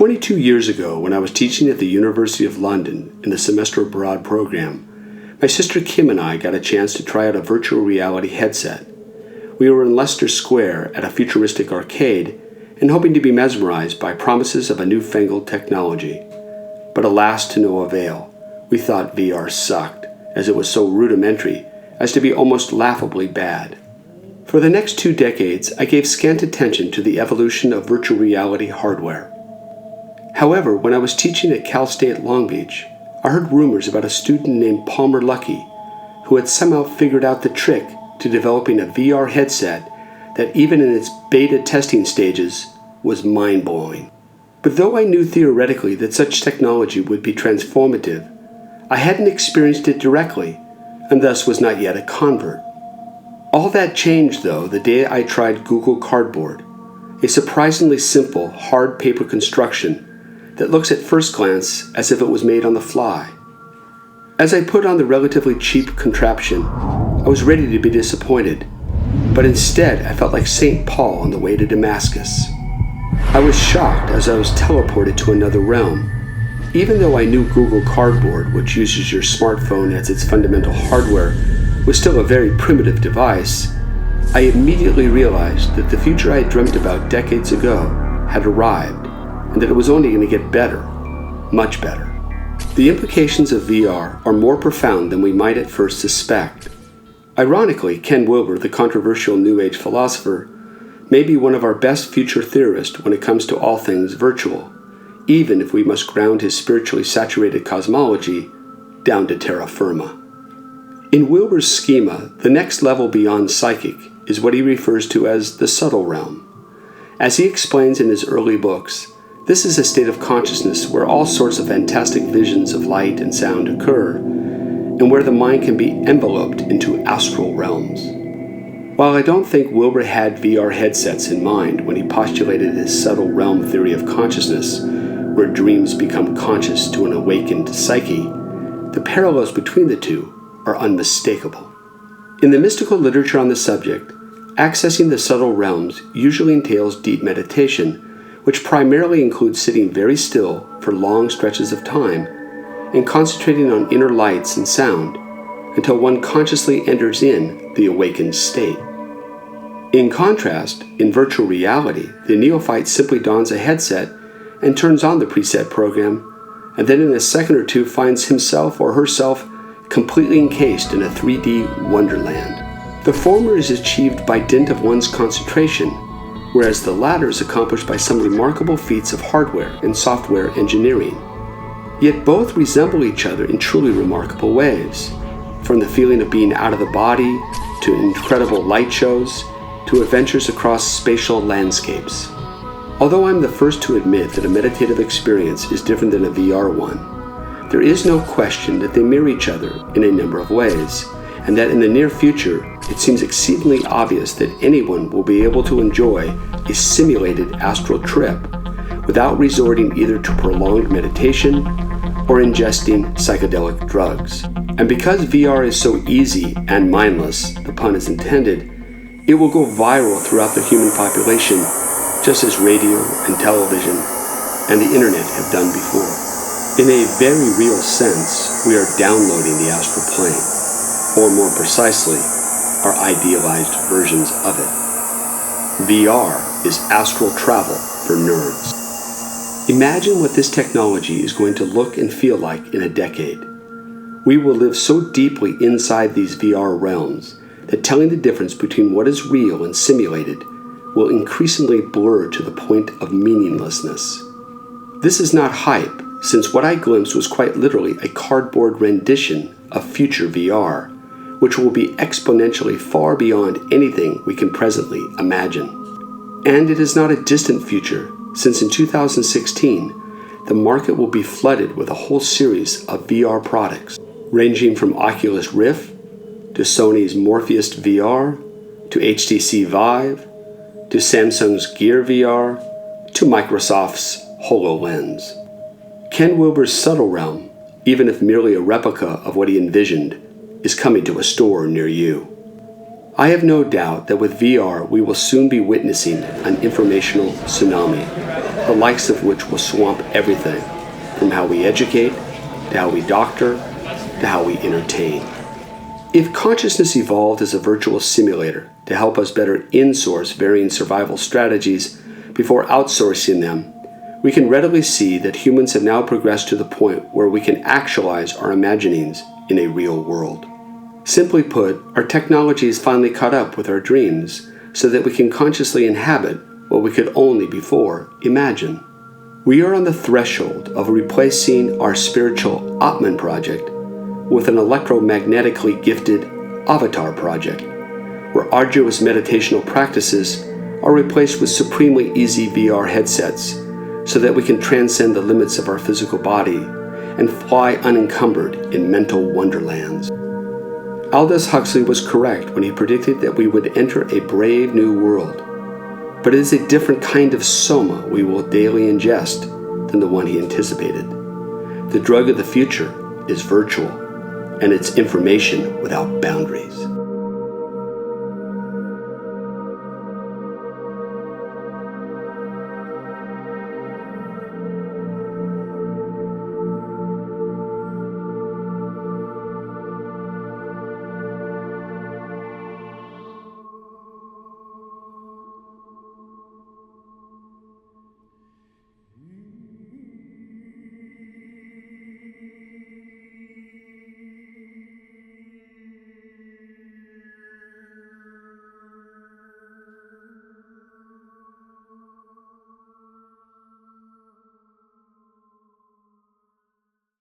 22 years ago, when I was teaching at the University of London in the semester abroad program, my sister Kim and I got a chance to try out a virtual reality headset. We were in Leicester Square at a futuristic arcade and hoping to be mesmerized by promises of a newfangled technology. But alas, to no avail. We thought VR sucked, as it was so rudimentary as to be almost laughably bad. For the next 2 decades, I gave scant attention to the evolution of virtual reality hardware. However, when I was teaching at Cal State Long Beach, I heard rumors about a student named Palmer Luckey, who had somehow figured out the trick to developing a VR headset that even in its beta testing stages was mind-blowing. But though I knew theoretically that such technology would be transformative, I hadn't experienced it directly, and thus was not yet a convert. All that changed, though, the day I tried Google Cardboard, a surprisingly simple, hard paper construction that looks at first glance as if it was made on the fly. As I put on the relatively cheap contraption, I was ready to be disappointed, but instead I felt like St. Paul on the way to Damascus. I was shocked as I was teleported to another realm. Even though I knew Google Cardboard, which uses your smartphone as its fundamental hardware, was still a very primitive device, I immediately realized that the future I had dreamt about decades ago had arrived, and that it was only going to get better, much better. The implications of VR are more profound than we might at first suspect. Ironically, Ken Wilber, the controversial New Age philosopher, may be one of our best future theorists when it comes to all things virtual, even if we must ground his spiritually saturated cosmology down to terra firma. In Wilber's schema, the next level beyond psychic is what he refers to as the subtle realm. As he explains in his early books, this is a state of consciousness where all sorts of fantastic visions of light and sound occur, and where the mind can be enveloped into astral realms. While I don't think Wilber had VR headsets in mind when he postulated his subtle realm theory of consciousness, where dreams become conscious to an awakened psyche, the parallels between the two are unmistakable. In the mystical literature on the subject, accessing the subtle realms usually entails deep meditation, which primarily includes sitting very still for long stretches of time and concentrating on inner lights and sound until one consciously enters in the awakened state. In contrast, in virtual reality, the neophyte simply dons a headset and turns on the preset program, and then in a second or two finds himself or herself completely encased in a 3D wonderland. The former is achieved by dint of one's concentration, whereas the latter is accomplished by some remarkable feats of hardware and software engineering. Yet both resemble each other in truly remarkable ways, from the feeling of being out of the body, to incredible light shows, to adventures across spatial landscapes. Although I'm the first to admit that a meditative experience is different than a VR one, there is no question that they mirror each other in a number of ways, and that in the near future, it seems exceedingly obvious that anyone will be able to enjoy a simulated astral trip without resorting either to prolonged meditation or ingesting psychedelic drugs. And because VR is so easy and mindless, the pun is intended, it will go viral throughout the human population, just as radio and television and the internet have done before. In a very real sense, we are downloading the astral plane, or more precisely, our idealized versions of it. VR is astral travel for nerds. Imagine what this technology is going to look and feel like in a decade. We will live so deeply inside these VR realms that telling the difference between what is real and simulated will increasingly blur to the point of meaninglessness. This is not hype, since what I glimpsed was quite literally a cardboard rendition of future VR, which will be exponentially far beyond anything we can presently imagine. And it is not a distant future, since in 2016, the market will be flooded with a whole series of VR products, ranging from Oculus Rift, to Sony's Morpheus VR, to HTC Vive, to Samsung's Gear VR, to Microsoft's HoloLens. Ken Wilber's subtle realm, even if merely a replica of what he envisioned, is coming to a store near you. I have no doubt that with VR we will soon be witnessing an informational tsunami, the likes of which will swamp everything, from how we educate, to how we doctor, to how we entertain. If consciousness evolved as a virtual simulator to help us better insource varying survival strategies before outsourcing them, we can readily see that humans have now progressed to the point where we can actualize our imaginings in a real world. Simply put, our technology has finally caught up with our dreams so that we can consciously inhabit what we could only before imagine. We are on the threshold of replacing our spiritual Atman project with an electromagnetically gifted avatar project, where arduous meditational practices are replaced with supremely easy VR headsets so that we can transcend the limits of our physical body and fly unencumbered in mental wonderlands. Aldous Huxley was correct when he predicted that we would enter a brave new world, but it is a different kind of soma we will daily ingest than the one he anticipated. The drug of the future is virtual, and it's information without boundaries.